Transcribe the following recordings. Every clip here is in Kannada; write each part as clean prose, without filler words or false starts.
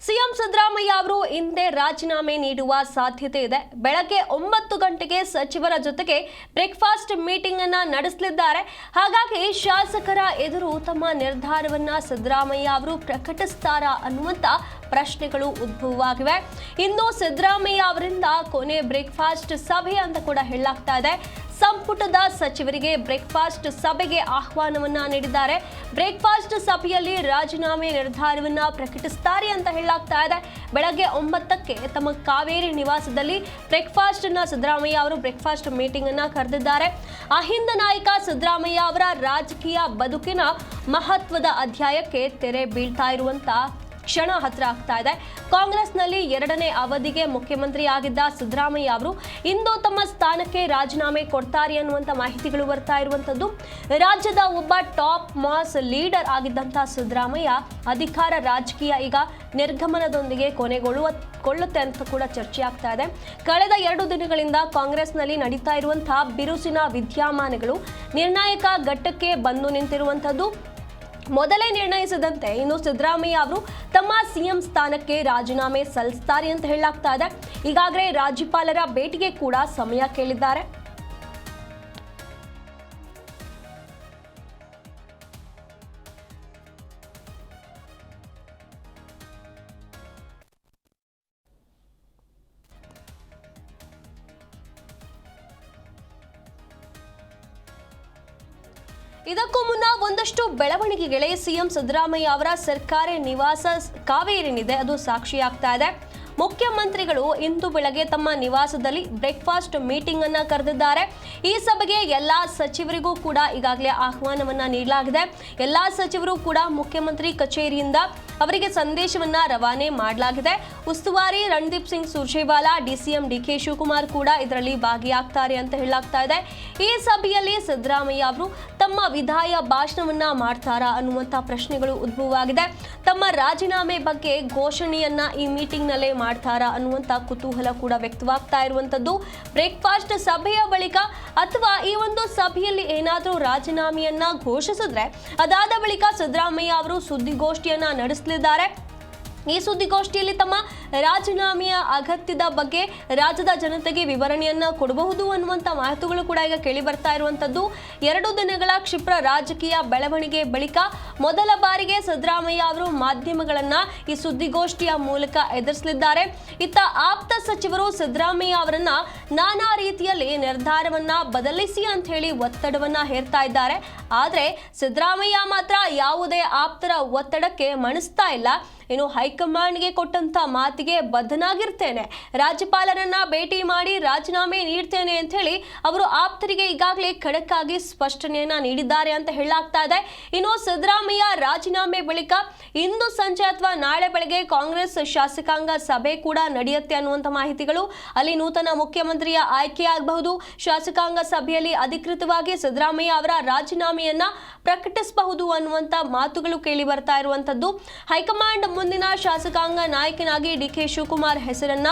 ಸಿಎಂ ಸಿದ್ದರಾಮಯ್ಯ ಅವರು ಇಂದೇ ರಾಜೀನಾಮೆ ನೀಡುವ ಸಾಧ್ಯತೆ ಇದೆ. ಬೆಳಗ್ಗೆ 9 ಗಂಟೆಗೆ ಸಚಿವರ ಜೊತೆಗೆ ಬ್ರೇಕ್ಫಾಸ್ಟ್ ಮೀಟಿಂಗ್ ಅನ್ನು ನಡೆಸಲಿದ್ದಾರೆ. ಹಾಗಾಗಿ ಶಾಸಕರ ಎದುರು ತಮ್ಮ ನಿರ್ಧಾರವನ್ನ ಸಿದ್ದರಾಮಯ್ಯ ಅವರು ಪ್ರಕಟಿಸುತ್ತಾರಾ ಅನ್ನುವಂತ ಪ್ರಶ್ನೆಗಳು ಉದ್ಭವವಾಗಿವೆ. ಇನ್ನು ಸಿದ್ದರಾಮಯ್ಯ ಅವರಿಂದ ಕೊನೆ ಬ್ರೇಕ್ಫಾಸ್ಟ್ ಸಭೆ ಅಂತ ಕೂಡ ಹೇಳಲಾಗ್ತಾ ಇದೆ. ಸಂಪುಟದ ಸಚಿವರಿಗೆ ಬ್ರೇಕ್ಫಾಸ್ಟ್ ಸಭೆಗೆ ಆಹ್ವಾನವನ್ನ ನೀಡಿದ್ದಾರೆ. ಬ್ರೇಕ್ಫಾಸ್ಟ್ ಸಭೆಯಲ್ಲಿ ರಾಜೀನಾಮೆ ನಿರ್ಧಾರವನ್ನ ಪ್ರಕಟಿಸುತ್ತಾರೆ ಅಂತ ಹೇಳಲಾಗ್ತಾ ಇದೆ. ಬೆಳಗ್ಗೆ 9ಕ್ಕೆ ತಮ್ಮ ಕಾವೇರಿ ನಿವಾಸದಲ್ಲಿ ಬ್ರೇಕ್ಫಾಸ್ಟ್ ಅನ್ನ ಸಿದ್ದರಾಮಯ್ಯ ಅವರು ಬ್ರೇಕ್ಫಾಸ್ಟ್ ಮೀಟಿಂಗ್ ಅನ್ನ ಕರೆದಿದ್ದಾರೆ. ಅಹಿಂದ ನಾಯಕ ಸಿದ್ದರಾಮಯ್ಯ ಅವರ ರಾಜಕೀಯ ಬದುಕಿನ ಮಹತ್ವದ ಅಧ್ಯಾಯಕ್ಕೆ ತೆರೆ ಬೀಳ್ತಾ ಇರುವಂತ ಕ್ಷಣ ಹತ್ರ ಆಗ್ತಾ ಇದೆ. ಕಾಂಗ್ರೆಸ್ನಲ್ಲಿ 2ನೇ ಅವಧಿಗೆ ಮುಖ್ಯಮಂತ್ರಿ ಆಗಿದ್ದ ಸಿದ್ದರಾಮಯ್ಯ ಅವರು ಇಂದು ತಮ್ಮ ಸ್ಥಾನಕ್ಕೆ ರಾಜೀನಾಮೆ ಕೊಡ್ತಾರೆ ಅನ್ನುವಂಥ ಮಾಹಿತಿಗಳು ಬರ್ತಾ ಇರುವಂತದ್ದು. ರಾಜ್ಯದ ಒಬ್ಬ ಟಾಪ್ ಮಾಸ್ ಲೀಡರ್ ಆಗಿದ್ದಂಥ ಸಿದ್ದರಾಮಯ್ಯ ಅಧಿಕಾರ ರಾಜಕೀಯ ಈಗ ನಿರ್ಗಮನದೊಂದಿಗೆ ಕೊನೆಗೊಳ್ಳುತ್ತೆ ಅಂತ ಕೂಡ ಚರ್ಚೆ ಆಗ್ತಾ ಇದೆ. ಕಳೆದ 2 ದಿನಗಳಿಂದ ಕಾಂಗ್ರೆಸ್ನಲ್ಲಿ ನಡೀತಾ ಇರುವಂತಹ ಬಿರುಸಿನ ವಿದ್ಯಮಾನಗಳು ನಿರ್ಣಾಯಕ ಘಟ್ಟಕ್ಕೆ ಬಂದು ನಿಂತಿರುವಂತದ್ದು. ಮೊದಲೇ ನಿರ್ಣಯಿಸಿದಂತೆ ಇನ್ನು ಸಿದ್ದರಾಮಯ್ಯ ಅವರು ತಮ್ಮ ಸಿಎಂ ಸ್ಥಾನಕ್ಕೆ ರಾಜೀನಾಮೆ ಸಲ್ಲಿಸುತ್ತಾರೆ ಅಂತ ಹೇಳಲಾಗ್ತಾ ಇದೆ. ಈಗಾಗಲೇ ರಾಜ್ಯಪಾಲರ ಭೇಟಿಗೆ ಕೂಡ ಸಮಯ ಕೇಳಿದ್ದಾರೆ. ಇದಕ್ಕೂ ಮುನ್ನ ಒಂದಷ್ಟು ಬೆಳವಣಿಗೆಗಳೇ ಸಿಎಂ ಸಿದ್ದರಾಮಯ್ಯ ಅವರ ಸರ್ಕಾರಿ ನಿವಾಸ ಕಾವೇರಿನಿದೆ ಅದು ಸಾಕ್ಷಿಯಾಗ್ತಾ ಇದೆ. ಮುಖ್ಯಮಂತ್ರಿಗಳು ಇಂದು ಬೆಳಗ್ಗೆ ತಮ್ಮ ನಿವಾಸದಲ್ಲಿ ಬ್ರೇಕ್ಫಾಸ್ಟ್ ಮೀಟಿಂಗ್ ಅನ್ನ ಕರೆದಿದ್ದಾರೆ. ಈ ಸಭೆಗೆ ಎಲ್ಲಾ ಸಚಿವರಿಗೂ ಕೂಡ ಈಗಾಗಲೇ ಆಹ್ವಾನವನ್ನ ನೀಡಲಾಗಿದೆ. ಎಲ್ಲಾ ಸಚಿವರು ಕೂಡ ಮುಖ್ಯಮಂತ್ರಿ ಕಚೇರಿಯಿಂದ ಅವರಿಗೆ ಸಂದೇಶವನ್ನ ರವಾನೆ ಮಾಡಲಾಗಿದೆ. ಉಸ್ತುವಾರಿ ರಣದೀಪ್ ಸಿಂಗ್ ಸುರ್ಜೇವಾಲಾ, ಡಿಸಿಎಂ ಡಿಕೆ ಶಿವಕುಮಾರ್ ಕೂಡ ಇದರಲ್ಲಿ ಭಾಗಿಯಾಗ್ತಾರೆ ಅಂತ ಹೇಳಲಾಗ್ತಾ ಇದೆ. ಈ ಸಭೆಯಲ್ಲಿ ಸಿದ್ದರಾಮಯ್ಯ ಅವರು ತಮ್ಮ ವಿದಾಯ ಭಾಷಣವನ್ನ ಮಾಡ್ತಾರಾ ಅನ್ನುವಂಥ ಪ್ರಶ್ನೆಗಳು ಉದ್ಭವವಾಗಿದೆ. ತಮ್ಮ ರಾಜೀನಾಮೆ ಬಗ್ಗೆ ಘೋಷಣೆಯನ್ನ ಈ ಮೀಟಿಂಗ್ ನಲ್ಲೇ ಮಾಡ್ತಾರಾ ಅನ್ನುವಂಥ ಕುತೂಹಲ ಕೂಡ ವ್ಯಕ್ತವಾಗ್ತಾ ಇರುವಂತದ್ದು. ಬ್ರೇಕ್ಫಾಸ್ಟ್ ಸಭೆಯ ಬಳಿಕ ಅಥವಾ ಈ ಒಂದು ಸಭೆಯಲ್ಲಿ ಏನಾದರೂ ರಾಜೀನಾಮೆಯನ್ನ ಘೋಷಿಸಿದ್ರೆ ಅದಾದ ಬಳಿಕ ಸಿದ್ದರಾಮಯ್ಯ ಅವರು ಸುದ್ದಿಗೋಷ್ಠಿಯನ್ನ ನಡೆಸಲಿದ್ದಾರೆ. ಈ ಸುದ್ದಿಗೋಷ್ಠಿಯಲ್ಲಿ ತಮ್ಮ ರಾಜೀನಾಮೆಯ ಅಗತ್ಯದ ಬಗ್ಗೆ ರಾಜ್ಯದ ಜನತೆಗೆ ವಿವರಣೆಯನ್ನ ಕೊಡಬಹುದು ಅನ್ನುವಂಥ ಮಾತುಗಳು ಕೂಡ ಈಗ ಕೇಳಿ ಬರ್ತಾ ಇರುವಂತದ್ದು. 2 ದಿನಗಳ ಕ್ಷಿಪ್ರ ರಾಜಕೀಯ ಬೆಳವಣಿಗೆ ಬಳಿಕ ಮೊದಲ ಬಾರಿಗೆ ಸಿದ್ದರಾಮಯ್ಯ ಅವರು ಮಾಧ್ಯಮಗಳನ್ನ ಈ ಸುದ್ದಿಗೋಷ್ಠಿಯ ಮೂಲಕ ಎದುರಿಸಲಿದ್ದಾರೆ. ಇತ್ತ ಆಪ್ತ ಸಚಿವರು ಸಿದ್ದರಾಮಯ್ಯ ಅವರನ್ನ ನಾನಾ ರೀತಿಯಲ್ಲಿ ನಿರ್ಧಾರವನ್ನ ಬದಲಿಸಿ ಅಂತ ಹೇಳಿ ಒತ್ತಡವನ್ನ ಹೇರ್ತಾ ಇದ್ದಾರೆ. ಆದ್ರೆ ಸಿದ್ದರಾಮಯ್ಯ ಮಾತ್ರ ಯಾವುದೇ ಆಪ್ತರ ಒತ್ತಡಕ್ಕೆ ಮಣಿಸ್ತಾ ಇಲ್ಲ. ಇನ್ನು ಹೈಕಮಾಂಡ್ಗೆ ಕೊಟ್ಟಂತ ಮಾತಿಗೆ ಬದ್ಧನಾಗಿರ್ತೇನೆ, ರಾಜ್ಯಪಾಲರನ್ನ ಭೇಟಿ ಮಾಡಿ ರಾಜೀನಾಮೆ ನೀಡ್ತೇನೆ ಅಂತ ಹೇಳಿ ಅವರು ಆಪ್ತರಿಗೆ ಈಗಾಗಲೇ ಖಡಕ್ ಆಗಿ ಸ್ಪಷ್ಟನೆಯನ್ನ ನೀಡಿದ್ದಾರೆ ಅಂತ ಹೇಳಲಾಗ್ತಾ ಇದೆ. ಇನ್ನು ಸಿದ್ದರಾಮಯ್ಯ ರಾಜೀನಾಮೆ ಬಳಿಕ ಇಂದು ಸಂಜೆ ಅಥವಾ ನಾಳೆ ಬೆಳಗ್ಗೆ ಕಾಂಗ್ರೆಸ್ ಶಾಸಕಾಂಗ ಸಭೆ ಕೂಡ ನಡೆಯುತ್ತೆ ಅನ್ನುವಂಥ ಮಾಹಿತಿಗಳು. ಅಲ್ಲಿ ನೂತನ ಮುಖ್ಯಮಂತ್ರಿಯ ಆಯ್ಕೆ ಆಗಬಹುದು. ಶಾಸಕಾಂಗ ಸಭೆಯಲ್ಲಿ ಅಧಿಕೃತವಾಗಿ ಸಿದ್ದರಾಮಯ್ಯ ಅವರ ರಾಜೀನಾಮೆಯನ್ನ ಪ್ರಕಟಿಸಬಹುದು ಅನ್ನುವಂಥ ಮಾತುಗಳು ಕೇಳಿ ಬರ್ತಾ ಇರುವಂತದ್ದು. ಹೈಕಮಾಂಡ್ ಮುಂದಿನ ಶಾಸಕಾಂಗ ನಾಯಕನಾಗಿ ಡಿಕೆ ಶಿವಕುಮಾರ್ ಹೆಸರನ್ನ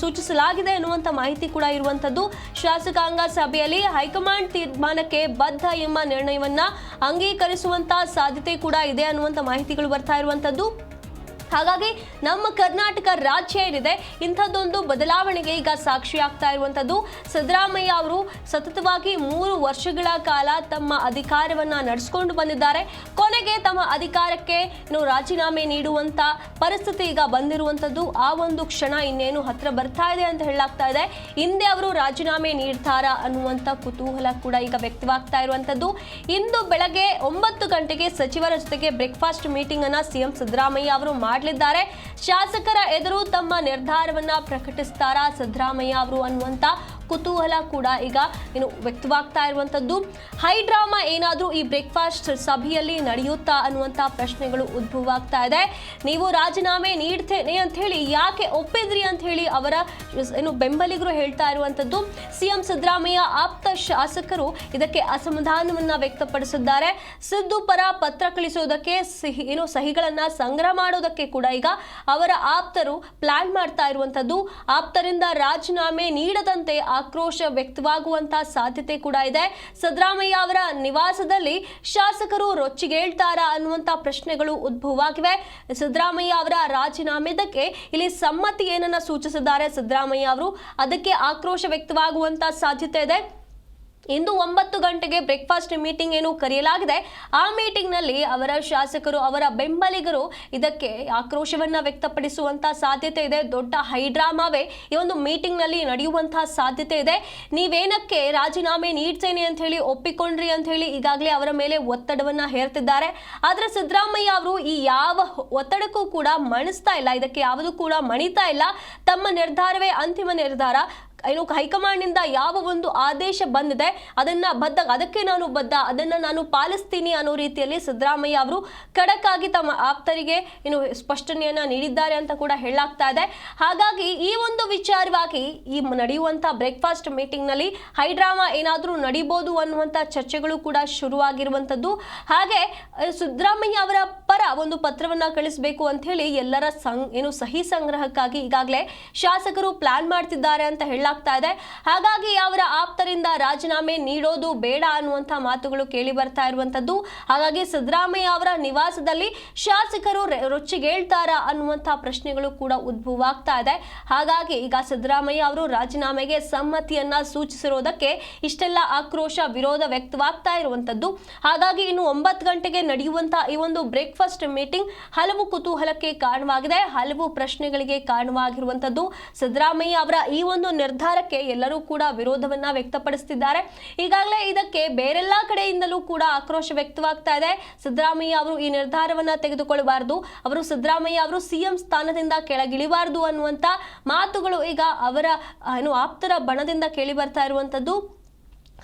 ಸೂಚಿಸಲಾಗಿದೆ ಎನ್ನುವಂತ ಮಾಹಿತಿ ಕೂಡ ಇರುವಂತದ್ದು. ಶಾಸಕಾಂಗ ಸಭೆಯಲ್ಲಿ ಹೈಕಮಾಂಡ್ ತೀರ್ಮಾನಕ್ಕೆ ಬದ್ಧ ಎಂಬ ನಿರ್ಣಯವನ್ನ ಅಂಗೀಕರಿಸುವಂತ ಸಾಧ್ಯತೆ ಕೂಡ ಇದೆ ಅನ್ನುವಂತ ಮಾಹಿತಿಗಳು ಬರ್ತಾ ಇರುವಂತದ್ದು. ಹಾಗಾಗಿ ನಮ್ಮ ಕರ್ನಾಟಕ ರಾಜ್ಯ ಏನಿದೆ ಇಂಥದ್ದೊಂದು ಬದಲಾವಣೆಗೆ ಈಗ ಸಾಕ್ಷಿಯಾಗ್ತಾ ಇರುವಂತದ್ದು. ಸಿದ್ದರಾಮಯ್ಯ ಅವರು ಸತತವಾಗಿ 3 ವರ್ಷಗಳ ಕಾಲ ತಮ್ಮ ಅಧಿಕಾರವನ್ನ ನಡೆಸಿಕೊಂಡು ಬಂದಿದ್ದಾರೆ. ಕೊನೆಗೆ ತಮ್ಮ ಅಧಿಕಾರಕ್ಕೆ ರಾಜೀನಾಮೆ ನೀಡುವಂತ ಪರಿಸ್ಥಿತಿ ಈಗ ಬಂದಿರುವಂತದ್ದು. ಆ ಒಂದು ಕ್ಷಣ ಇನ್ನೇನು ಹತ್ರ ಬರ್ತಾ ಇದೆ ಅಂತ ಹೇಳಲಾಗ್ತಾ ಇದೆ. ಹಿಂದೆ ಅವರು ರಾಜೀನಾಮೆ ನೀಡ್ತಾರಾ ಅನ್ನುವಂತ ಕುತೂಹಲ ಕೂಡ ಈಗ ವ್ಯಕ್ತವಾಗ್ತಾ ಇರುವಂತದ್ದು. ಇಂದು ಬೆಳಗ್ಗೆ 9 ಗಂಟೆಗೆ ಸಚಿವರ ಜೊತೆಗೆ ಬ್ರೇಕ್ಫಾಸ್ಟ್ ಮೀಟಿಂಗ್ ಅನ್ನ ಸಿಎಂ ಸಿದ್ದರಾಮಯ್ಯ ಅವರು ಮಾಡಲಿದ್ದಾರೆ. ಶಾಸಕರ ಎದುರು ತಮ್ಮ ನಿರ್ಧಾರವನ್ನ ಪ್ರಕಟಿಸುತ್ತಾರಾ ಸಿದ್ದರಾಮಯ್ಯ ಅವರು ಅನ್ನುವಂತ ಕುತೂಹಲ ಕೂಡ ಈಗ ವ್ಯಕ್ತವಾಗ್ತಾ ಇರುವಂತದ್ದು. ಹೈ ಡ್ರಾಮಾ ಏನಾದರೂ ಈ ಬ್ರೇಕ್ಫಾಸ್ಟ್ ಸಭೆಯಲ್ಲಿ ನಡೆಯುತ್ತಾ ಅನ್ನುವಂತ ಪ್ರಶ್ನೆಗಳು ಉದ್ಭವವಾಗ್ತಾ ಇದೆ. ನೀವು ರಾಜೀನಾಮೆ ನೀಡ್ತೇನೆ ಅಂತ ಹೇಳಿ ಯಾಕೆ ಒಪ್ಪಿದ್ರಿ ಅಂತ ಹೇಳಿ ಅವರ ಬೆಂಬಲಿಗರು ಹೇಳ್ತಾ ಇರುವಂತದ್ದು. ಸಿಎಂ ಸಿದ್ದರಾಮಯ್ಯ ಆಪ್ತ ಶಾಸಕರು ಇದಕ್ಕೆ ಅಸಮಾಧಾನವನ್ನ ವ್ಯಕ್ತಪಡಿಸಿದ್ದಾರೆ. ಸಿದ್ದು ಪರ ಪತ್ರ ಕಳಿಸುವುದಕ್ಕೆ ಸಹಿಗಳನ್ನ ಸಂಗ್ರಹ ಮಾಡೋದಕ್ಕೆ ಕೂಡ ಈಗ ಅವರ ಆಪ್ತರು ಪ್ಲಾನ್ ಮಾಡ್ತಾ ಇರುವಂತದ್ದು. ಆಪ್ತರಿಂದ ರಾಜೀನಾಮೆ ನೀಡದಂತೆ ಆಕ್ರೋಶ ವ್ಯಕ್ತವಾಗುವಂತಹ ಸಾಧ್ಯತೆ ಕೂಡ ಇದೆ. ಸಿದ್ದರಾಮಯ್ಯ ಅವರ ನಿವಾಸದಲ್ಲಿ ಶಾಸಕರು ರೊಚ್ಚಿಗೇಳ್ತಾರಾ ಅನ್ನುವಂತ ಪ್ರಶ್ನೆಗಳು ಉದ್ಭವವಾಗಿವೆ. ಸಿದ್ದರಾಮಯ್ಯ ಅವರ ರಾಜೀನಾಮೆದಕ್ಕೆ ಇಲ್ಲಿ ಸಮ್ಮತಿ ಏನನ್ನ ಸೂಚಿಸಿದ್ದಾರೆ ಸಿದ್ದರಾಮಯ್ಯ ಅವರು, ಅದಕ್ಕೆ ಆಕ್ರೋಶ ವ್ಯಕ್ತವಾಗುವಂತ ಸಾಧ್ಯತೆ ಇದೆ. ಇಂದು 9 ಗಂಟೆಗೆ ಬ್ರೇಕ್ಫಾಸ್ಟ್ ಮೀಟಿಂಗ್ ಏನು ಕರೆಯಲಾಗಿದೆ. ಆ ಮೀಟಿಂಗ್ ನಲ್ಲಿ ಅವರ ಶಾಸಕರು, ಅವರ ಬೆಂಬಲಿಗರು ಇದಕ್ಕೆ ಆಕ್ರೋಶವನ್ನ ವ್ಯಕ್ತಪಡಿಸುವಂತ ಸಾಧ್ಯತೆ ಇದೆ. ದೊಡ್ಡ ಹೈಡ್ರಾಮಾವೇ ಈ ಒಂದು ಮೀಟಿಂಗ್ ನಲ್ಲಿ ನಡೆಯುವಂತಹ ಸಾಧ್ಯತೆ ಇದೆ. ನೀವೇನಕ್ಕೆ ರಾಜೀನಾಮೆ ನೀಡ್ತೇನೆ ಅಂತ ಹೇಳಿ ಒಪ್ಪಿಕೊಂಡ್ರಿ ಅಂತ ಹೇಳಿ ಈಗಾಗಲೇ ಅವರ ಮೇಲೆ ಒತ್ತಡವನ್ನ ಹೇರ್ತಿದ್ದಾರೆ. ಆದ್ರೆ ಸಿದ್ದರಾಮಯ್ಯ ಅವರು ಈ ಯಾವ ಒತ್ತಡಕ್ಕೂ ಕೂಡ ಮಣಿಸ್ತಾ ಇಲ್ಲ, ಇದಕ್ಕೆ ಯಾವುದು ಕೂಡ ಮಣಿತಾ ಇಲ್ಲ. ತಮ್ಮ ನಿರ್ಧಾರವೇ ಅಂತಿಮ ನಿರ್ಧಾರ. ಏನು ಹೈಕಮಾಂಡ್ ನಿಂದ ಯಾವ ಒಂದು ಆದೇಶ ಬಂದಿದೆ ಅದಕ್ಕೆ ನಾನು ಬದ್ಧ, ಅದನ್ನ ನಾನು ಪಾಲಿಸ್ತೀನಿ ಅನ್ನೋ ರೀತಿಯಲ್ಲಿ ಸಿದ್ದರಾಮಯ್ಯ ಅವರು ಖಡಕ್ ಆಗಿ ತಮ್ಮ ಆಪ್ತರಿಗೆ ಏನು ಸ್ಪಷ್ಟನೆಯನ್ನ ನೀಡಿದ್ದಾರೆ ಅಂತ ಕೂಡ ಹೇಳಲಾಗ್ತಾ ಇದೆ. ಹಾಗಾಗಿ ಈ ಒಂದು ವಿಚಾರವಾಗಿ ಈ ನಡೆಯುವಂತ ಬ್ರೇಕ್ಫಾಸ್ಟ್ ಮೀಟಿಂಗ್ ನಲ್ಲಿ ಹೈಡ್ರಾಮಾ ಏನಾದರೂ ನಡೀಬಹುದು ಅನ್ನುವಂತ ಚರ್ಚೆಗಳು ಕೂಡ ಶುರುವಾಗಿರುವಂತದ್ದು. ಹಾಗೆ ಸಿದ್ದರಾಮಯ್ಯ ಅವರ ಪರ ಒಂದು ಪತ್ರವನ್ನ ಕಳಿಸಬೇಕು ಅಂತ ಹೇಳಿ ಎಲ್ಲರ ಸಹಿ ಸಂಗ್ರಹಕ್ಕಾಗಿ ಈಗಾಗಲೇ ಶಾಸಕರು ಪ್ಲಾನ್ ಮಾಡ್ತಿದ್ದಾರೆ ಅಂತ ಹೇಳಲಾಗ್ತಾ ಇದೆ. ಹಾಗಾಗಿ ಅವರ ಆಪ್ತರಿಂದ ರಾಜೀನಾಮೆ ನೀಡೋದು ಬೇಡ ಅನ್ನುವಂತ ಮಾತುಗಳು ಕೇಳಿ ಬರ್ತಾ ಇರುವಂತದ್ದು. ಹಾಗಾಗಿ ಸಿದ್ದರಾಮಯ್ಯ ಅವರ ನಿವಾಸದಲ್ಲಿ ಶಾಸಕರು ರೊಚ್ಚಿಗೇಳ್ತಾರಾ ಅನ್ನುವಂತ ಪ್ರಶ್ನೆಗಳು ಕೂಡ ಉದ್ಭವ ಆಗ್ತಾ ಇದೆ. ಹಾಗಾಗಿ ಈಗ ಸಿದ್ದರಾಮಯ್ಯ ಅವರು ರಾಜೀನಾಮೆಗೆ ಸಮ್ಮತಿಯನ್ನ ಸೂಚಿಸಿರೋದಕ್ಕೆ ಇಷ್ಟೆಲ್ಲ ಆಕ್ರೋಶ, ವಿರೋಧ ವ್ಯಕ್ತವಾಗ್ತಾ ಇರುವಂತದ್ದು. ಹಾಗಾಗಿ ಇನ್ನು 9 ಗಂಟೆಗೆ ನಡೆಯುವಂತ ಈ ಒಂದು ಬ್ರೇಕ್ಫಾಸ್ಟ್ ಮೀಟಿಂಗ್ ಹಲವು ಕುತೂಹಲಕ್ಕೆ ಕಾರಣವಾಗಿದೆ, ಹಲವು ಪ್ರಶ್ನೆಗಳಿಗೆ ಕಾರಣವಾಗಿರುವಂತದ್ದು. ಸಿದ್ದರಾಮಯ್ಯ ಅವರ ಈ ಒಂದು ನಿರ್ಧಾರಕ್ಕೆ ಎಲ್ಲರೂ ಕೂಡ ವಿರೋಧವನ್ನ ವ್ಯಕ್ತಪಡಿಸುತ್ತಿದ್ದಾರೆ. ಈಗಾಗಲೇ ಇದಕ್ಕೆ ಬೇರೆಲ್ಲಾ ಕಡೆಯಿಂದಲೂ ಕೂಡ ಆಕ್ರೋಶ ವ್ಯಕ್ತವಾಗ್ತಾ ಇದೆ. ಸಿದ್ದರಾಮಯ್ಯ ಅವರು ಈ ನಿರ್ಧಾರವನ್ನ ತೆಗೆದುಕೊಳ್ಳಬಾರದು, ಅವರು ಸಿದ್ದರಾಮಯ್ಯ ಅವರು ಸಿಎಂ ಸ್ಥಾನದಿಂದ ಕೆಳಗಿಳಿಬಾರದು ಅನ್ನುವಂತ ಮಾತುಗಳು ಈಗ ಅವರ ಆಪ್ತರ ಬಣದಿಂದ ಕೇಳಿ ಬರ್ತಾ ಇರುವಂತದ್ದು.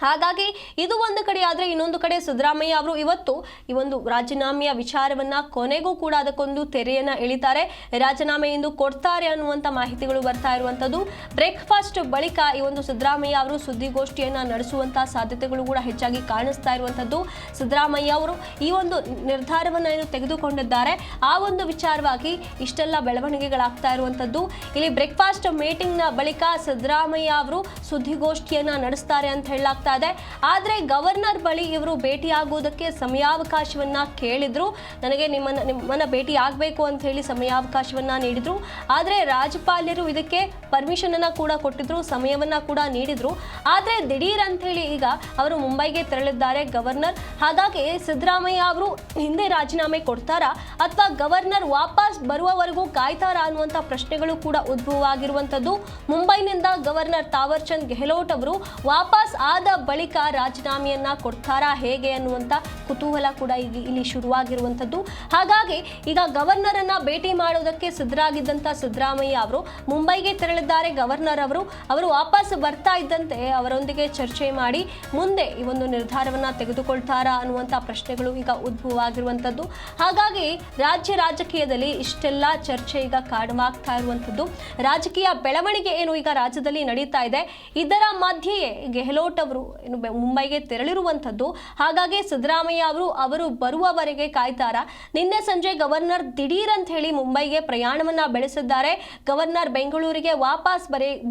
ಹಾಗಾಗಿ ಇದು ಒಂದು ಕಡೆ ಆದ್ರೆ, ಇನ್ನೊಂದು ಕಡೆ ಸಿದ್ದರಾಮಯ್ಯ ಅವರು ಇವತ್ತು ಈ ಒಂದು ರಾಜೀನಾಮೆಯ ವಿಚಾರವನ್ನ ಕೊನೆಗೂ ಕೂಡ ಅದಕ್ಕೊಂದು ತೆರೆಯನ್ನ ಎಳಿತಾರೆ. ರಾಜೀನಾಮೆ ಎಂದು ಕೊಡ್ತಾರೆ ಅನ್ನುವಂತ ಮಾಹಿತಿಗಳು ಬರ್ತಾ ಇರುವಂತದ್ದು. ಬ್ರೇಕ್ಫಾಸ್ಟ್ ಬಳಿಕ ಈ ಒಂದು ಸಿದ್ದರಾಮಯ್ಯ ಅವರು ಸುದ್ದಿಗೋಷ್ಠಿಯನ್ನ ನಡೆಸುವಂತಹ ಸಾಧ್ಯತೆಗಳು ಕೂಡ ಹೆಚ್ಚಾಗಿ ಕಾಣಿಸ್ತಾ ಇರುವಂತದ್ದು. ಸಿದ್ದರಾಮಯ್ಯ ಅವರು ಈ ಒಂದು ನಿರ್ಧಾರವನ್ನ ಏನು ತೆಗೆದುಕೊಂಡಿದ್ದಾರೆ, ಆ ಒಂದು ವಿಚಾರವಾಗಿ ಇಷ್ಟೆಲ್ಲ ಬೆಳವಣಿಗೆಗಳಾಗ್ತಾ ಇರುವಂತದ್ದು. ಇಲ್ಲಿ ಬ್ರೇಕ್ಫಾಸ್ಟ್ ಮೀಟಿಂಗ್ ನ ಬಳಿಕ ಸಿದ್ದರಾಮಯ್ಯ ಅವರು ಸುದ್ದಿಗೋಷ್ಠಿಯನ್ನ ನಡೆಸ್ತಾರೆ ಅಂತ ಹೇಳಲಾಗ್ತಾ ಇದೆ. ಆದ್ರೆ ಗವರ್ನರ್ ಬಳಿ ಇವರು ಭೇಟಿಯಾಗುವುದಕ್ಕೆ ಸಮಯಾವಕಾಶವನ್ನ ಕೇಳಿದ್ರು. ನನಗೆ ನಿಮ್ಮನ್ನ ಭೇಟಿ ಆಗಬೇಕು ಅಂತ ಹೇಳಿ ಸಮಯಾವಕಾಶವನ್ನ ನೀಡಿದ್ರು. ಆದ್ರೆ ರಾಜ್ಯಪಾಲರು ಇದಕ್ಕೆ ಪರ್ಮಿಷನ್ ಅನ್ನ ಕೂಡ ಕೊಟ್ಟಿದ್ರು, ಸಮಯವನ್ನ ಕೂಡ ನೀಡಿದ್ರು. ಆದ್ರೆ ದಿಢೀರ್ ಅಂತ ಹೇಳಿ ಈಗ ಅವರು ಮುಂಬೈಗೆ ತೆರಳಿದ್ದಾರೆ ಗವರ್ನರ್. ಹಾಗಾಗಿ ಸಿದ್ದರಾಮಯ್ಯ ಅವರು ಹಿಂದೆ ರಾಜೀನಾಮೆ ಕೊಡ್ತಾರಾ ಅಥವಾ ಗವರ್ನರ್ ವಾಪಸ್ ಬರುವವರೆಗೂ ಕಾಯ್ತಾರಾ ಅನ್ನುವಂತ ಪ್ರಶ್ನೆಗಳು ಕೂಡ ಉದ್ಭವ ಆಗಿರುವಂತದ್ದು. ಮುಂಬೈನಿಂದ ಗವರ್ನರ್ ತಾವರ್ ಚಂದ್ ಗೆಹ್ಲೋಟ್ ಅವರು ವಾಪಸ್ ಆದ ಬಳಿಕ ರಾಜೀನಾಮೆಯನ್ನ ಕೊಡ್ತಾರಾ ಹೇಗೆ ಅನ್ನುವಂತ ಕುತೂಹಲ ಕೂಡ ಇಲ್ಲಿ ಶುರುವಾಗಿರುವಂತದ್ದು. ಹಾಗಾಗಿ ಈಗ ಗವರ್ನರ್ ಅನ್ನ ಭೇಟಿ ಮಾಡೋದಕ್ಕೆ ಸಿದ್ಧರಾಗಿದ್ದಂತ ಸಿದ್ದರಾಮಯ್ಯ ಅವರು ಮುಂಬೈಗೆ ತೆರಳಿದ್ದಾರೆ. ಗವರ್ನರ್ ಅವರು ವಾಪಸ್ ಬರ್ತಾ ಇದ್ದಂತೆ ಅವರೊಂದಿಗೆ ಚರ್ಚೆ ಮಾಡಿ ಮುಂದೆ ಈ ಒಂದು ನಿರ್ಧಾರವನ್ನ ತೆಗೆದುಕೊಳ್ತಾರಾ ಅನ್ನುವಂತ ಪ್ರಶ್ನೆಗಳು ಈಗ ಉದ್ಭವ ಆಗಿರುವಂತದ್ದು. ಹಾಗಾಗಿ ರಾಜಕೀಯದಲ್ಲಿ ಇಷ್ಟೆಲ್ಲ ಚರ್ಚೆ ಈಗ ಕಾರಣವಾಗ್ತಾ ಇರುವಂತದ್ದು. ರಾಜಕೀಯ ಬೆಳವಣಿಗೆ ಏನು ಈಗ ರಾಜ್ಯದಲ್ಲಿ ನಡೀತಾ ಇದೆ, ಇದರ ಮಧ್ಯೆಯೇ ಗೆಹ್ಲೋಟ್ ಅವರು ಮುಂಬೈಗೆ ತೆರಳಿರುವಂತದ್ದು. ಹಾಗಾಗಿ ಸಿದ್ದರಾಮಯ್ಯ ಅವರು ಬರುವವರೆಗೆ ಕಾಯ್ತಾರಾ? ನಿನ್ನೆ ಸಂಜೆ ಗವರ್ನರ್ ದಿಢೀರ್ ಅಂತ ಹೇಳಿ ಮುಂಬೈಗೆ ಪ್ರಯಾಣವನ್ನ ಬೆಳೆಸಿದ್ದಾರೆ. ಗವರ್ನರ್ ಬೆಂಗಳೂರಿಗೆ ವಾಪಸ್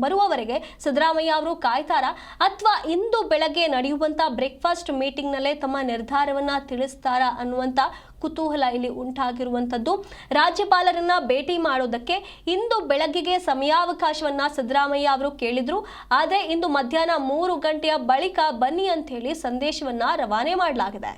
ಬರುವವರೆಗೆ ಸಿದ್ದರಾಮಯ್ಯ ಅವರು ಕಾಯ್ತಾರಾ ಅಥವಾ ಇಂದು ಬೆಳಗ್ಗೆ ನಡೆಯುವಂತ ಬ್ರೇಕ್ಫಾಸ್ಟ್ ಮೀಟಿಂಗ್ ನಲ್ಲೇ ತಮ್ಮ ನಿರ್ಧಾರವನ್ನ ತಿಳಿಸ್ತಾರಾ ಅನ್ನುವಂತ ಕುತೂಹಲ ಇಲ್ಲಿ ಉಂಟಾಗಿರುವಂತದ್ದು. ರಾಜ್ಯಪಾಲರನ್ನ ಭೇಟಿ ಮಾಡೋದಕ್ಕೆ ಇಂದು ಬೆಳಗ್ಗೆಗೆ ಸಮಯಾವಕಾಶವನ್ನ ಸಿದ್ದರಾಮಯ್ಯ ಅವರು ಕೇಳಿದ್ರು. ಆದ್ರೆ ಇಂದು ಮಧ್ಯಾಹ್ನ 3 ಗಂಟೆಯ ಬಳಿಕ ಬನ್ನಿ ಅಂತ ಹೇಳಿ ಸಂದೇಶವನ್ನ ರವಾನೆ ಮಾಡಲಾಗಿದೆ.